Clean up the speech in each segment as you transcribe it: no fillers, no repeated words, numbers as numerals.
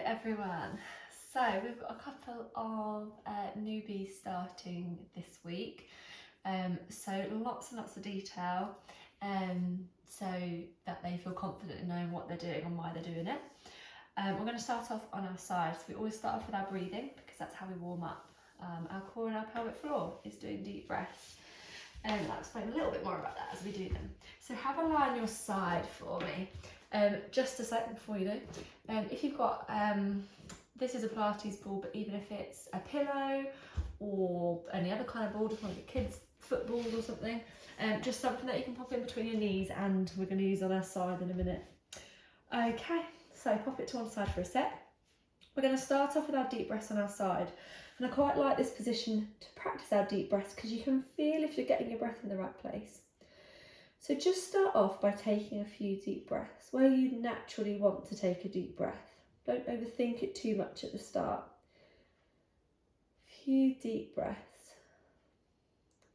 everyone. So we've got a couple of newbies starting this week. So lots and lots of detail so that they feel confident in knowing what they're doing and why they're doing it. We're going to start off on our side. So we always start off with our breathing because that's how we warm up. Our core and our pelvic floor is doing deep breaths. And I'll explain a little bit more about that as we do them. So have a lie on your side for me. Just a second before you do. If you've got, this is a Pilates ball, but even if it's a pillow or any other kind of ball, just one of the kids' footballs or something, just something that you can pop in between your knees, and we're going to use on our side in a minute. Okay, so pop it to one side for a sec. We're going to start off with our deep breaths on our side. And I quite like this position to practice our deep breaths because you can feel if you're getting your breath in the right place. So just start off by taking a few deep breaths where you naturally want to take a deep breath. Don't overthink it too much at the start. Few deep breaths.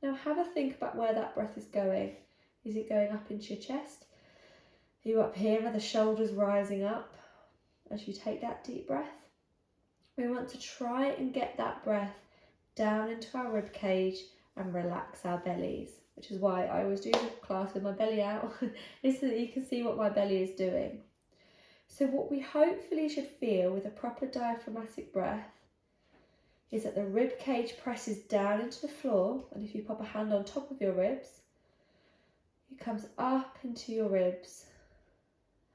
Now have a think about where that breath is going. Is it going up into your chest? Are you up here? Are the shoulders rising up as you take that deep breath? We want to try and get that breath down into our rib cage and relax our bellies, which is why I always do the class with my belly out, is so that you can see what my belly is doing. So what we hopefully should feel with a proper diaphragmatic breath is that the rib cage presses down into the floor, and if you pop a hand on top of your ribs, it comes up into your ribs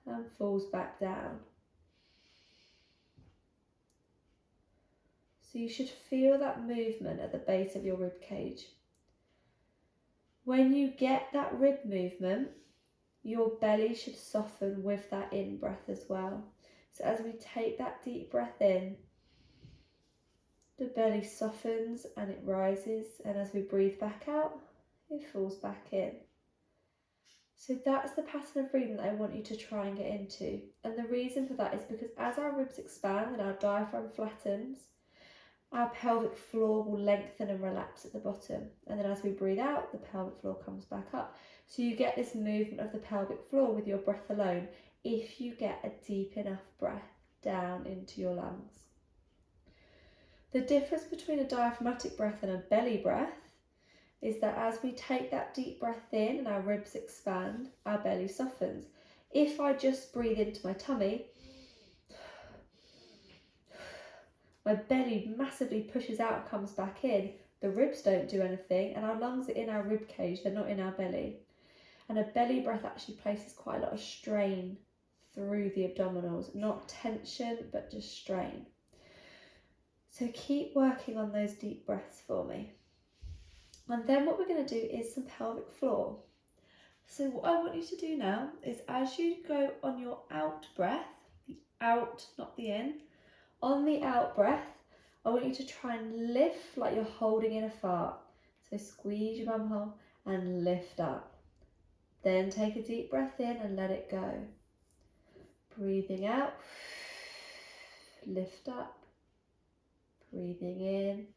and falls back down. So you should feel that movement at the base of your rib cage. When you get that rib movement, your belly should soften with that in-breath as well. So as we take that deep breath in, the belly softens and it rises, and as we breathe back out, it falls back in. So that's the pattern of breathing that I want you to try and get into. And the reason for that is because as our ribs expand and our diaphragm flattens, our pelvic floor will lengthen and relax at the bottom. And then as we breathe out, the pelvic floor comes back up. So you get this movement of the pelvic floor with your breath alone if you get a deep enough breath down into your lungs. The difference between a diaphragmatic breath and a belly breath is that as we take that deep breath in and our ribs expand, our belly softens. If I just breathe into my tummy, my belly massively pushes out and comes back in. The ribs don't do anything, and our lungs are in our rib cage, they're not in our belly. And a belly breath actually places quite a lot of strain through the abdominals, not tension, but just strain. So keep working on those deep breaths for me. And then what we're going to do is some pelvic floor. So what I want you to do now is as you go on your out breath, the out, not the in, on the out breath, I want you to try and lift like you're holding in a fart. So squeeze your bum hole and lift up. Then take a deep breath in and let it go. Breathing out, lift up. Breathing in,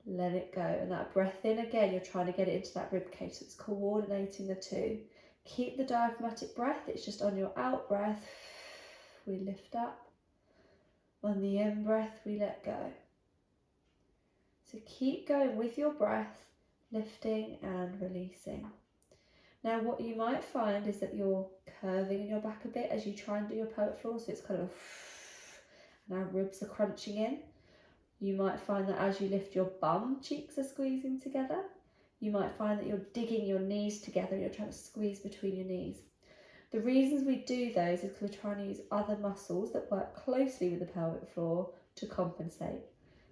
let it go. And that breath in again, you're trying to get it into that rib cage, so it's coordinating the two. Keep the diaphragmatic breath, it's just on your out breath, we lift up. On the in breath, we let go. So keep going with your breath, lifting and releasing. Now what you might find is that you're curving in your back a bit as you try and do your pelvic floor, so it's kind of, and our ribs are crunching in. You might find that as you lift, your bum cheeks are squeezing together. You might find that you're digging your knees together and you're trying to squeeze between your knees. The reasons we do those is because we're trying to use other muscles that work closely with the pelvic floor to compensate,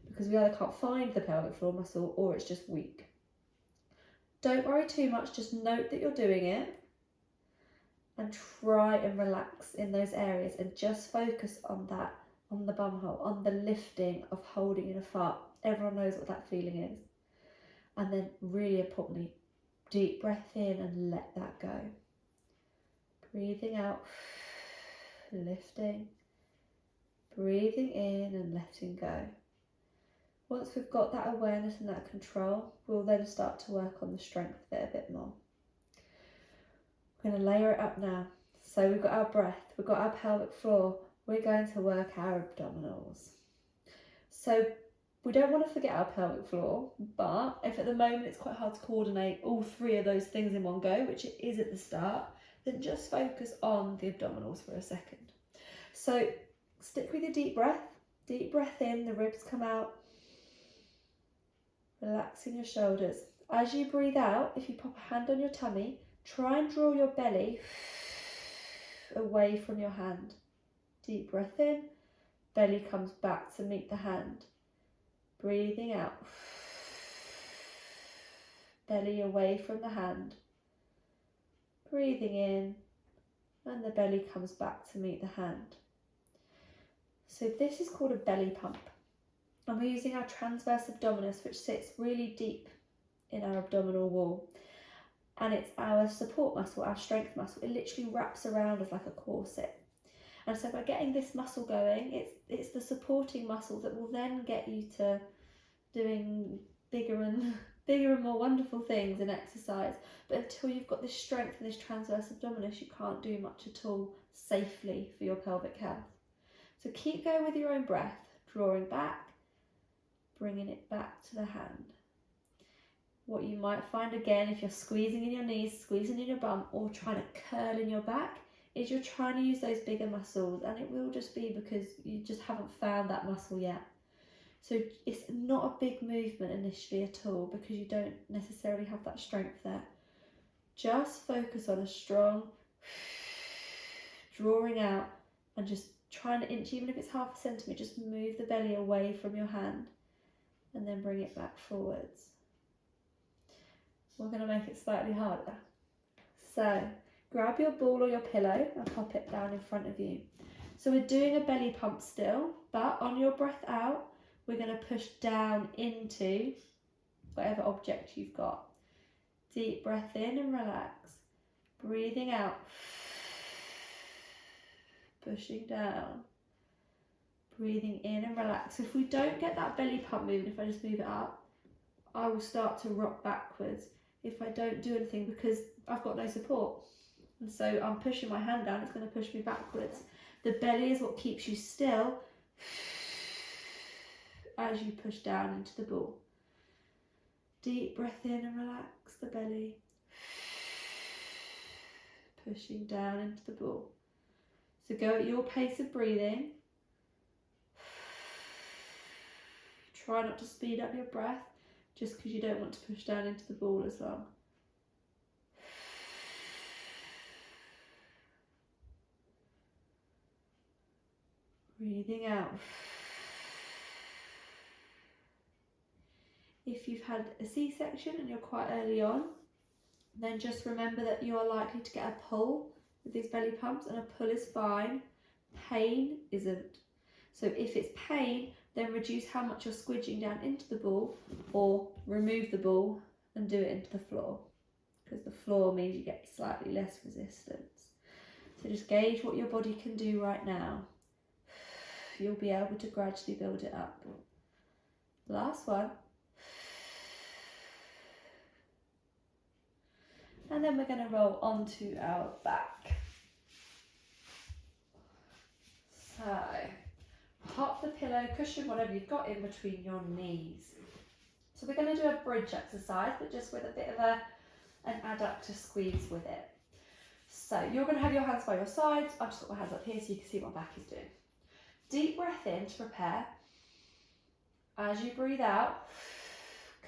because we either can't find the pelvic floor muscle or it's just weak. Don't worry too much, just note that you're doing it and try and relax in those areas and just focus on that, on the bum hole, on the lifting of holding in a fart. Everyone knows what that feeling is. And then really importantly, deep breath in and let that go. Breathing out, lifting, breathing in and letting go. Once we've got that awareness and that control, we'll then start to work on the strength of it a bit more. We're going to layer it up now. So we've got our breath, we've got our pelvic floor, we're going to work our abdominals. So we don't want to forget our pelvic floor, but if at the moment it's quite hard to coordinate all three of those things in one go, which it is at the start, then just focus on the abdominals for a second. So stick with your deep breath in, the ribs come out, relaxing your shoulders. As you breathe out, if you pop a hand on your tummy, try and draw your belly away from your hand. Deep breath in, belly comes back to meet the hand. Breathing out, belly away from the hand. Breathing in, and the belly comes back to meet the hand. So this is called a belly pump. And we're using our transverse abdominis, which sits really deep in our abdominal wall. And it's our support muscle, our strength muscle. It literally wraps around us like a corset. And so by getting this muscle going, it's the supporting muscle that will then get you to doing bigger and more wonderful things in exercise. But until you've got this strength and this transverse abdominis, you can't do much at all safely for your pelvic health. So keep going with your own breath, drawing back, bringing it back to the hand. What you might find again, if you're squeezing in your knees, squeezing in your bum, or trying to curl in your back, is you're trying to use those bigger muscles, and it will just be because you just haven't found that muscle yet. So it's not a big movement initially at all because you don't necessarily have that strength there. Just focus on a strong drawing out and just trying to inch, even if it's half a centimetre, just move the belly away from your hand and then bring it back forwards. We're going to make it slightly harder. So grab your ball or your pillow and pop it down in front of you. So we're doing a belly pump still, but on your breath out, we're going to push down into whatever object you've got. Deep breath in and relax. Breathing out. Pushing down. Breathing in and relax. If we don't get that belly pump moving, if I just move it up, I will start to rock backwards if I don't do anything because I've got no support. And so I'm pushing my hand down, it's going to push me backwards. The belly is what keeps you still as you push down into the ball. Deep breath in and relax the belly. Pushing down into the ball. So go at your pace of breathing. Try not to speed up your breath just because you don't want to push down into the ball as well. Breathing out. If you've had a C-section and you're quite early on, then just remember that you are likely to get a pull with these belly pumps, and a pull is fine. Pain isn't. So if it's pain, then reduce how much you're squidging down into the ball, or remove the ball and do it into the floor, because the floor means you get slightly less resistance. So just gauge what your body can do right now. You'll be able to gradually build it up. Last one. And then we're going to roll onto our back. So pop the pillow, cushion, whatever you've got in between your knees. So we're going to do a bridge exercise, but just with a bit of an adductor squeeze with it. So you're going to have your hands by your sides. I've just got my hands up here so you can see what my back is doing. Deep breath in to prepare. As you breathe out,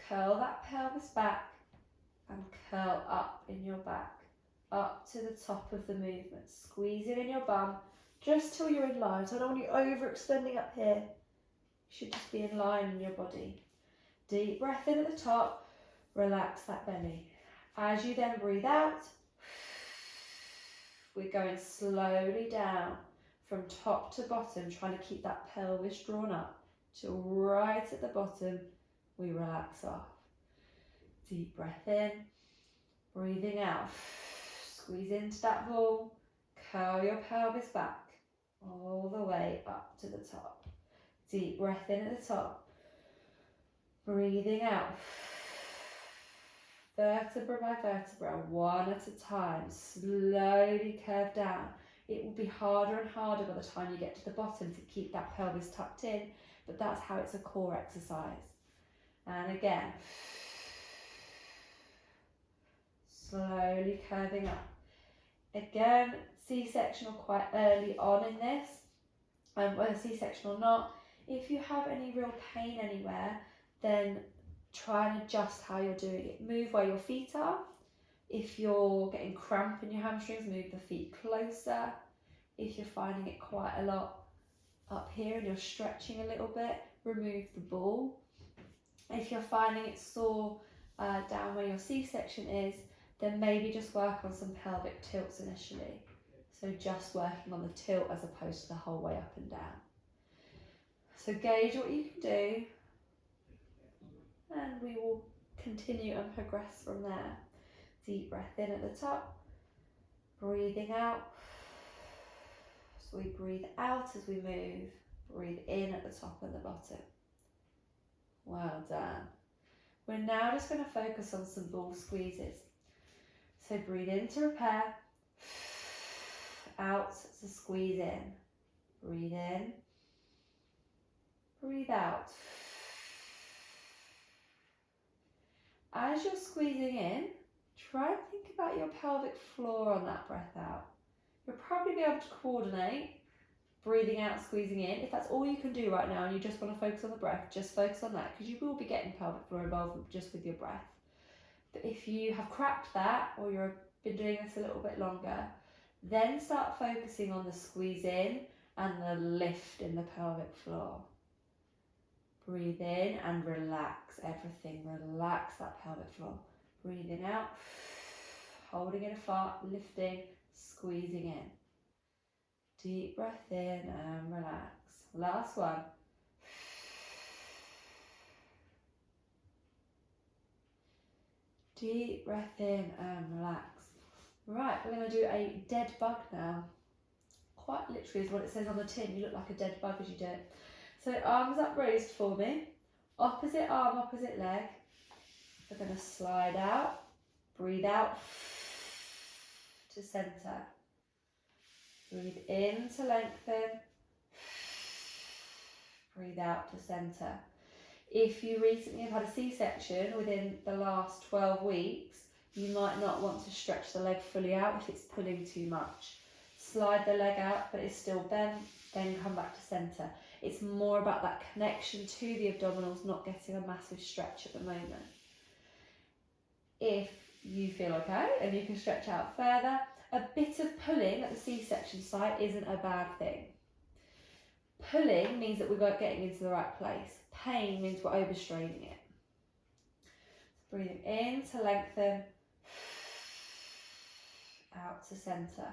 curl that pelvis back and curl up in your back, up to the top of the movement. Squeeze it in your bum just till you're in line. So I don't want you overextending up here. You should just be in line in your body. Deep breath in at the top, relax that belly. As you then breathe out, we're going slowly down from top to bottom, trying to keep that pelvis drawn up till right at the bottom we relax off. Deep breath in, breathing out. Squeeze into that ball, curl your pelvis back all the way up to the top. Deep breath in at the top, breathing out. Vertebra by vertebra, one at a time, slowly curve down. It will be harder and harder by the time you get to the bottom to keep that pelvis tucked in, but that's how it's a core exercise. And again, slowly curving up. Again, C-section or quite early on in this, whether C-section or not, if you have any real pain anywhere, then try and adjust how you're doing it. Move where your feet are. If you're getting cramp in your hamstrings, move the feet closer. If you're finding it quite a lot up here and you're stretching a little bit, remove the ball. If you're finding it sore down where your C-section is, then maybe just work on some pelvic tilts initially. So just working on the tilt as opposed to the whole way up and down. So gauge what you can do, and we will continue and progress from there. Deep breath in at the top, breathing out. So we breathe out as we move, breathe in at the top and the bottom. Well done. We're now just going to focus on some ball squeezes. So breathe in to repair, out to squeeze in. Breathe in, breathe out. As you're squeezing in, try and think about your pelvic floor on that breath out. You'll probably be able to coordinate breathing out, squeezing in. If that's all you can do right now and you just want to focus on the breath, just focus on that, because you will be getting pelvic floor involvement just with your breath. But if you have cracked that, or you've been doing this a little bit longer, then start focusing on the squeeze in and the lift in the pelvic floor. Breathe in and relax everything. Relax that pelvic floor. Breathing out, holding it apart, lifting, squeezing in. Deep breath in and relax. Last one. Deep breath in and relax. Right, we're going to do a dead bug now. Quite literally is what it says on the tin. You look like a dead bug as you do it. So arms upraised for me. Opposite arm, opposite leg. We're going to slide out. Breathe out to centre. Breathe in to lengthen. Breathe out to centre. If you recently have had a C-section within the last 12 weeks, you might not want to stretch the leg fully out if it's pulling too much. Slide the leg out, but it's still bent, then come back to centre. It's more about that connection to the abdominals, not getting a massive stretch at the moment. If you feel okay and you can stretch out further, a bit of pulling at the C-section site isn't a bad thing. Pulling means that we're getting into the right place. Pain means we're overstraining it. So breathing in to lengthen, out to centre.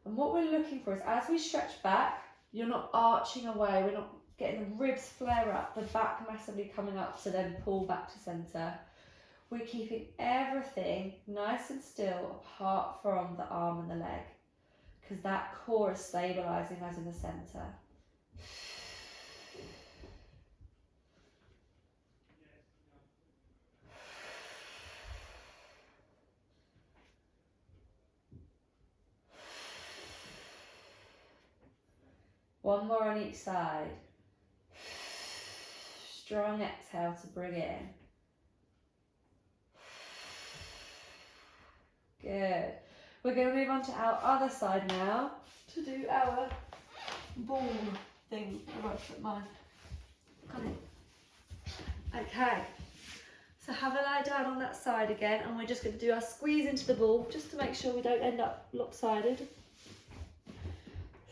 And what we're looking for is, as we stretch back, you're not arching away, we're not getting the ribs flare up, the back massively coming up to then pull back to centre. We're keeping everything nice and still apart from the arm and the leg, because that core is stabilising us in the centre. One more on each side. Strong exhale to bring it in. Good. We're going to move on to our other side now to do our ball thing. I won't put mine. Come in. Okay. So have a lie down on that side again, and we're just going to do our squeeze into the ball just to make sure we don't end up lopsided.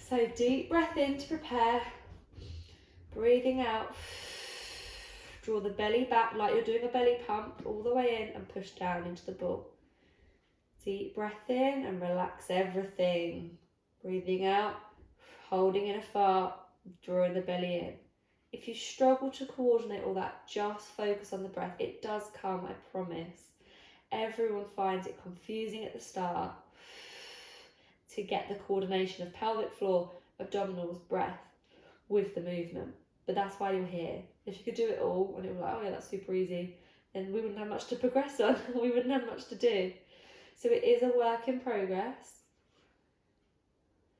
So deep breath in to prepare. Breathing out. Draw the belly back like you're doing a belly pump all the way in and push down into the ball. Deep breath in and relax everything. Breathing out, holding in a fart, drawing the belly in. If you struggle to coordinate all that, just focus on the breath. It does come, I promise. Everyone finds it confusing at the start to get the coordination of pelvic floor, abdominals, breath with the movement. But that's why you're here. If you could do it all and it was like, oh yeah, that's super easy, then we wouldn't have much to progress on. We wouldn't have much to do. So it is a work in progress.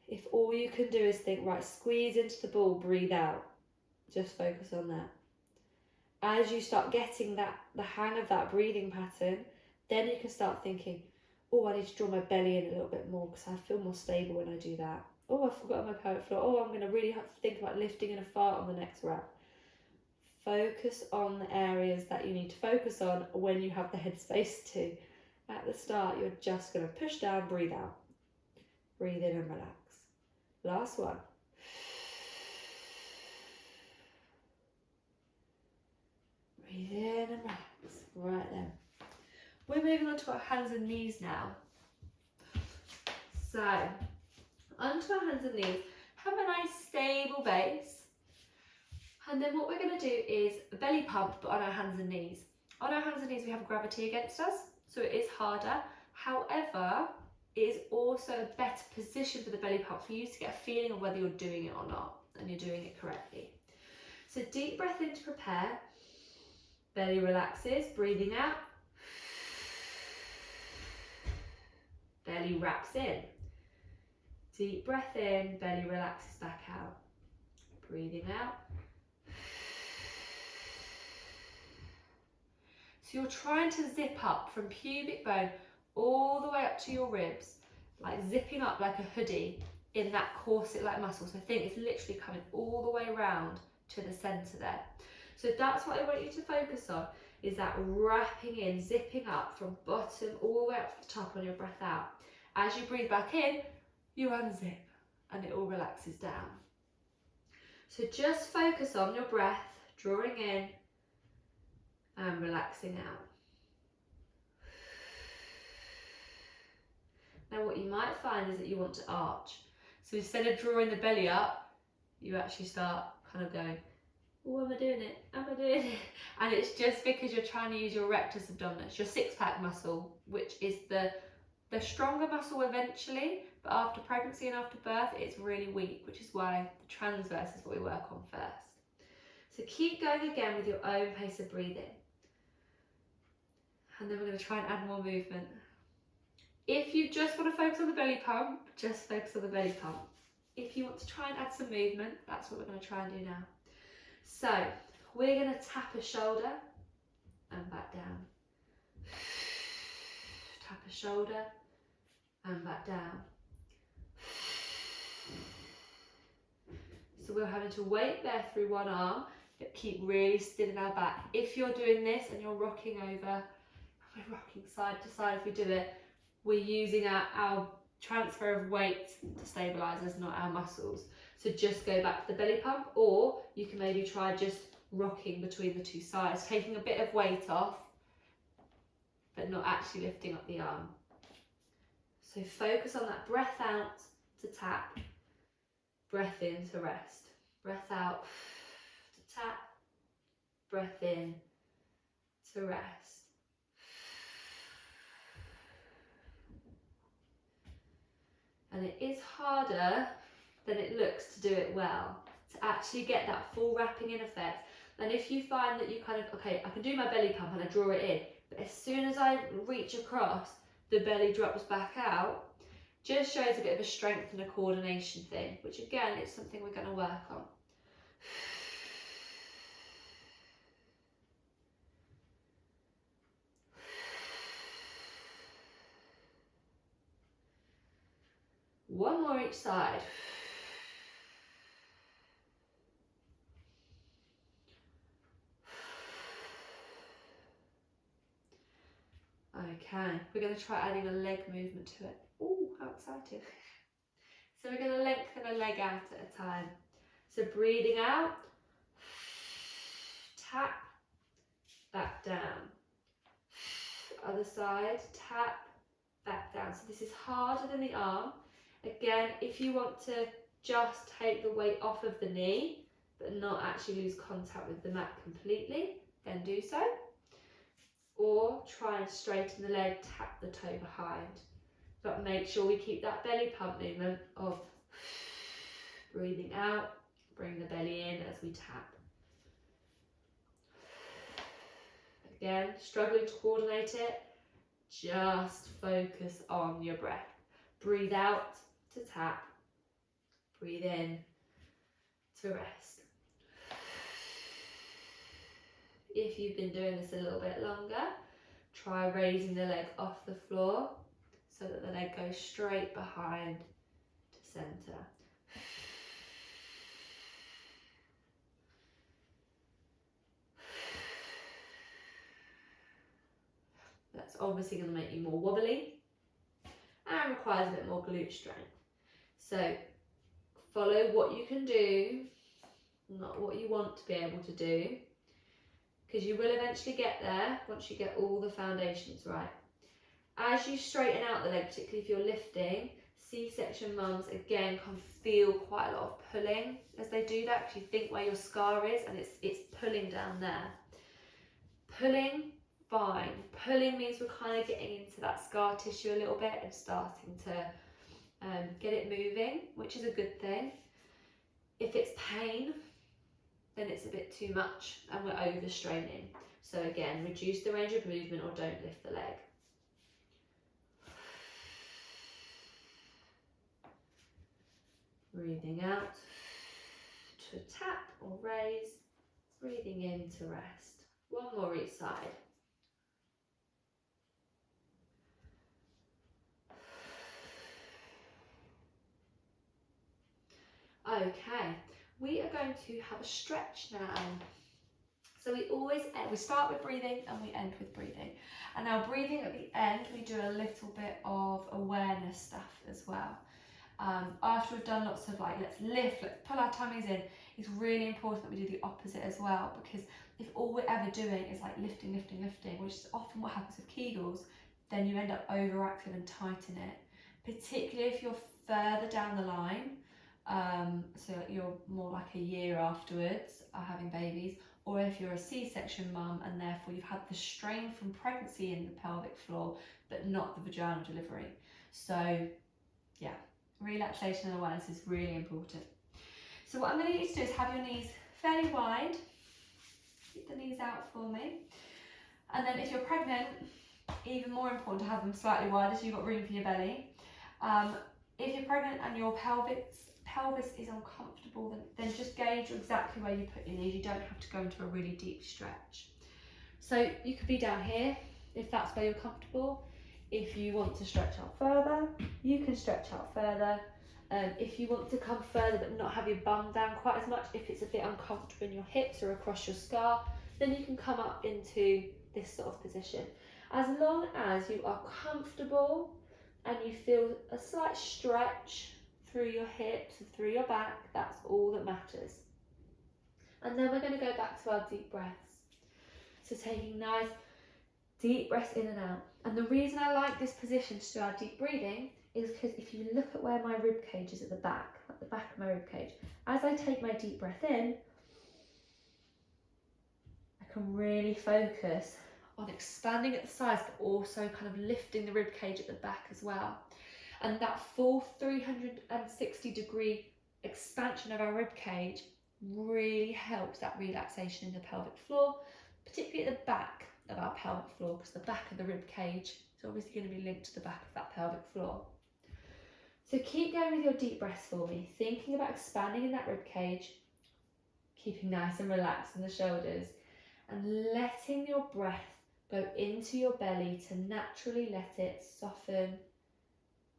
If all you can do is think, right, squeeze into the ball, breathe out, just focus on that. As you start getting the hang of that breathing pattern, then you can start thinking, oh, I need to draw my belly in a little bit more because I feel more stable when I do that. Oh, I forgot my pelvic floor. Oh, I'm going to really have to think about lifting in a fart on the next rep. Focus on the areas that you need to focus on when you have the headspace to. At the start, you're just going to push down, breathe out. Breathe in and relax. Last one. Breathe in and relax. Right then. We're moving on to our hands and knees now. So, onto our hands and knees. Have a nice stable base. And then what we're going to do is a belly pump, but on our hands and knees. On our hands and knees, we have gravity against us, so it is harder. However, it is also a better position for the belly pump for you to get a feeling of whether you're doing it or not, and you're doing it correctly. So deep breath in to prepare. Belly relaxes, breathing out. Belly wraps in. Deep breath in, belly relaxes back out. Breathing out. So you're trying to zip up from pubic bone all the way up to your ribs, like zipping up like a hoodie in that corset-like muscle. So I think it's literally coming all the way around to the centre there. So that's what I want you to focus on, is that wrapping in, zipping up from bottom all the way up to the top on your breath out. As you breathe back in, you unzip and it all relaxes down. So just focus on your breath, drawing in and relaxing out. Now what you might find is that you want to arch. So instead of drawing the belly up, you actually start kind of going, oh, am I doing it? Am I doing it? And it's just because you're trying to use your rectus abdominis, your six-pack muscle, which is the stronger muscle eventually, but after pregnancy and after birth, it's really weak, which is why the transverse is what we work on first. So keep going again with your own pace of breathing. And then we're going to try and add more movement. If you just want to focus on the belly pump, just focus on the belly pump. If you want to try and add some movement, that's what we're going to try and do now. So we're going to tap a shoulder and back down. Tap a shoulder and back down. So we're having to weight there through one arm, but keep really still in our back. If you're doing this and you're rocking over, we're rocking side to side if we do it, we're using our transfer of weight to stabilise us, not our muscles. So just go back to the belly pump, or you can maybe try just rocking between the two sides, taking a bit of weight off, but not actually lifting up the arm. So focus on that breath out to tap, breath in to rest, breath out to tap, breath in to rest. And it is harder than it looks to do it well, to actually get that full wrapping in effect. And if you find that you kind of, okay, I can do my belly pump and I draw it in, but as soon as I reach across, the belly drops back out, just shows a bit of a strength and a coordination thing, which again, is something we're going to work on. One more each side. Okay, we're going to try adding a leg movement to it. Oh, how exciting. So we're going to lengthen a leg out at a time. So breathing out, tap, back down. Other side, tap, back down. So this is harder than the arm. Again, if you want to just take the weight off of the knee, but not actually lose contact with the mat completely, then do so. Or try and straighten the leg, tap the toe behind. But make sure we keep that belly pump movement of breathing out, bring the belly in as we tap. Again, struggling to coordinate it, just focus on your breath. Breathe out to tap, Breathe in to rest. If you've been doing this a little bit longer, try raising the leg off the floor so that the leg goes straight behind to centre. That's obviously going to make you more wobbly and requires a bit more glute strength. So follow what you can do, not what you want to be able to do, because you will eventually get there once you get all the foundations right. As you straighten out the leg, particularly if you're lifting, C-section mums again can feel quite a lot of pulling as they do that, because you think where your scar is and it's pulling down there. Pulling, fine. Pulling means we're kind of getting into that scar tissue a little bit and starting to get it moving, which is a good thing. If it's pain, then it's a bit too much and we're overstraining. So again, reduce the range of movement or don't lift the leg. Breathing out to tap or raise, breathing in to rest. One more each side. Okay, we are going to have a stretch now. So we start with breathing and we end with breathing. And now breathing at the end, we do a little bit of awareness stuff as well. After we've done lots of let's lift, let's pull our tummies in, it's really important that we do the opposite as well, because if all we're ever doing is lifting, which is often what happens with Kegels, then you end up overactive and tighten it, particularly if you're further down the line, so you're more like a year afterwards having babies, or if you're a C-section mum and therefore you've had the strain from pregnancy in the pelvic floor but not the vaginal delivery. So yeah, relaxation and awareness is really important. So what I'm going to need you to do is have your knees fairly wide. Keep the knees out for me. And then if you're pregnant, even more important to have them slightly wider so you've got room for your belly. If you're pregnant and your pelvis is uncomfortable, then just gauge exactly where you put your knees. You don't have to go into a really deep stretch. So you could be down here if that's where you're comfortable. If you want to stretch out further, you can stretch out further. If you want to come further but not have your bum down quite as much, if it's a bit uncomfortable in your hips or across your scar, then you can come up into this sort of position. As long as you are comfortable and you feel a slight stretch through your hips and through your back, that's all that matters. And then we're going to go back to our deep breaths. So taking nice deep breaths in and out. And the reason I like this position to do our deep breathing is because if you look at where my rib cage is at the back of my rib cage, as I take my deep breath in, I can really focus on expanding at the sides, but also kind of lifting the rib cage at the back as well. And that full 360-degree expansion of our rib cage really helps that relaxation in the pelvic floor, particularly at the back of our pelvic floor, because the back of the rib cage is obviously going to be linked to the back of that pelvic floor. So keep going with your deep breaths for me, thinking about expanding in that rib cage, keeping nice and relaxed in the shoulders, and letting your breath go into your belly to naturally let it soften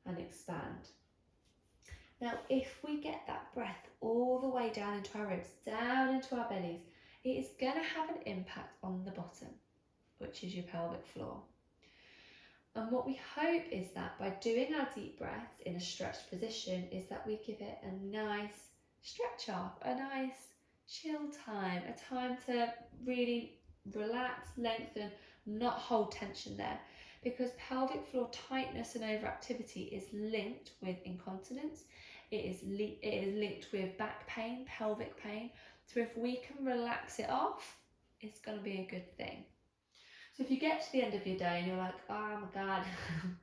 and expand. Now, if we get that breath all the way down into our ribs, down into our bellies, it is going to have an impact on the bottom, which is your pelvic floor. And what we hope is that by doing our deep breaths in a stretched position is that we give it a nice stretch off, a nice chill time, a time to really relax, lengthen, not hold tension there. Because pelvic floor tightness and overactivity is linked with incontinence, it is linked with back pain, pelvic pain. So if we can relax it off, it's going to be a good thing. So if you get to the end of your day and you're like, oh my God,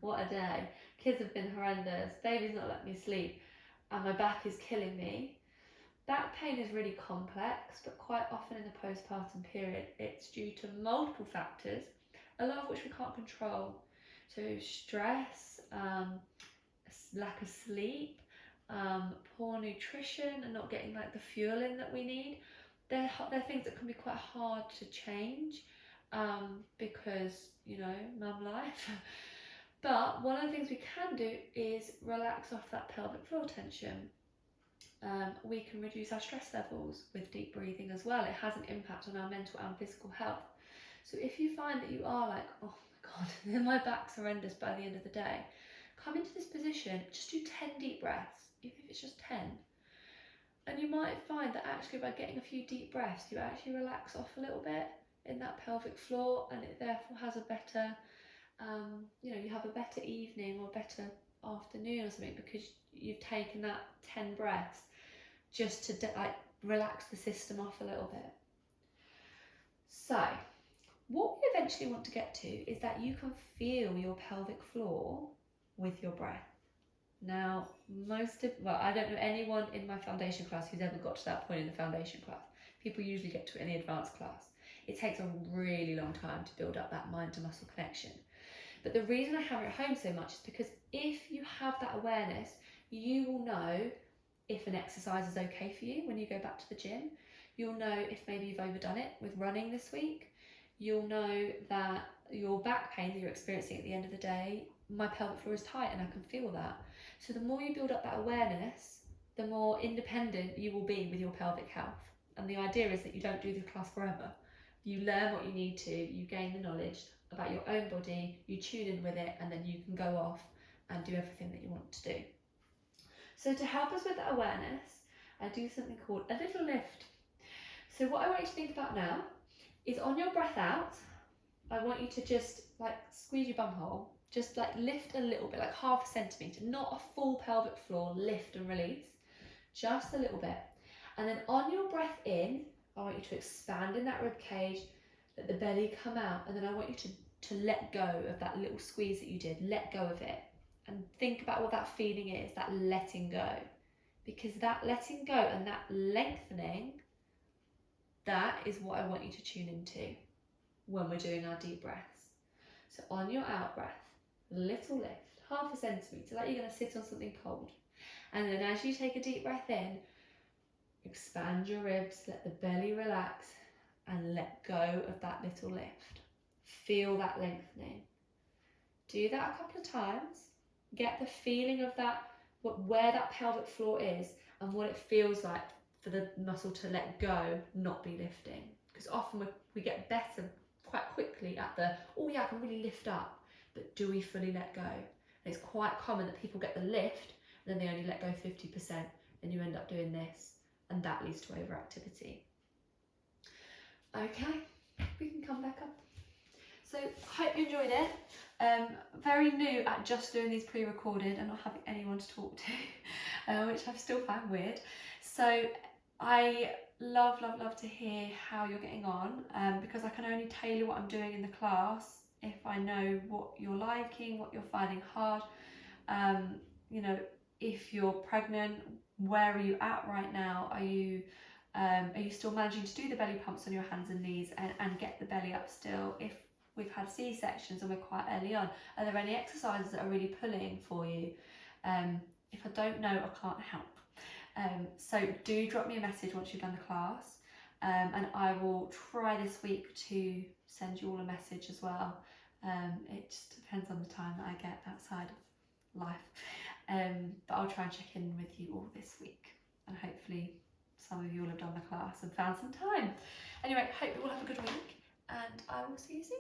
what a day. Kids have been horrendous, baby's not letting me sleep, and my back is killing me. Back pain is really complex, but quite often in the postpartum period, it's due to multiple factors, a lot of which we can't control. So stress, lack of sleep, poor nutrition and not getting like the fuel in that we need, they're things that can be quite hard to change, because, you know, mum life. But one of the things we can do is relax off that pelvic floor tension. We can reduce our stress levels with deep breathing as well. It has an impact on our mental and physical health. So if you find that you are like, oh my God, my back's horrendous by the end of the day, come into this position, just do 10 deep breaths, even if it's just 10. And you might find that actually by getting a few deep breaths, you actually relax off a little bit in that pelvic floor, and it therefore has a better, you have a better evening or better afternoon or something, because you've taken that 10 breaths just to relax the system off a little bit. So what we eventually want to get to is that you can feel your pelvic floor with your breath. Now, I don't know anyone in my foundation class who's ever got to that point in the foundation class. People usually get to it in the advanced class. It takes a really long time to build up that mind to muscle connection. But the reason I hammer it home so much is because if you have that awareness, you will know if an exercise is okay for you when you go back to the gym. You'll know if maybe you've overdone it with running this week. You'll know that your back pain that you're experiencing at the end of the day, my pelvic floor is tight and I can feel that. So the more you build up that awareness, the more independent you will be with your pelvic health. And the idea is that you don't do the class forever. You learn what you need to, you gain the knowledge about your own body, you tune in with it, and then you can go off and do everything that you want to do. So to help us with that awareness, I do something called a little lift. So what I want you to think about now is, on your breath out, I want you to just like squeeze your bum hole, just like lift a little bit, like 0.5 centimetre, not a full pelvic floor lift and release, just a little bit. And then on your breath in, I want you to expand in that rib cage, let the belly come out, and then I want you to let go of that little squeeze that you did, let go of it. And think about what that feeling is, that letting go. Because that letting go and that lengthening, that is what I want you to tune into when we're doing our deep breaths. So on your out breath, little lift, 0.5 centimetre, like you're going to sit on something cold. And then as you take a deep breath in, expand your ribs, let the belly relax, and let go of that little lift. Feel that lengthening. Do that a couple of times. Get the feeling of that, where that pelvic floor is and what it feels like for the muscle to let go, not be lifting. Because often we get better quite quickly at the, oh yeah, I can really lift up, but do we fully let go? And it's quite common that people get the lift and then they only let go 50%, and you end up doing this, and that leads to overactivity. Okay, we can come back up. So hope you enjoyed it. Very new at just doing these pre-recorded and not having anyone to talk to, which I've still found weird. So I love to hear how you're getting on, because I can only tailor what I'm doing in the class if I know what you're liking, what you're finding hard. If you're pregnant, where are you at right now? Are you still managing to do the belly pumps on your hands and knees and get the belly up still? If we've had C-sections and we're quite early on, are there any exercises that are really pulling for you? If I don't know, I can't help. So do drop me a message once you've done the class, and I will try this week to send you all a message as well. It just depends on the time that I get outside of life, but I'll try and check in with you all this week, and hopefully some of you will have done the class and found some time. Anyway, hope you all have a good week, and I will see you soon.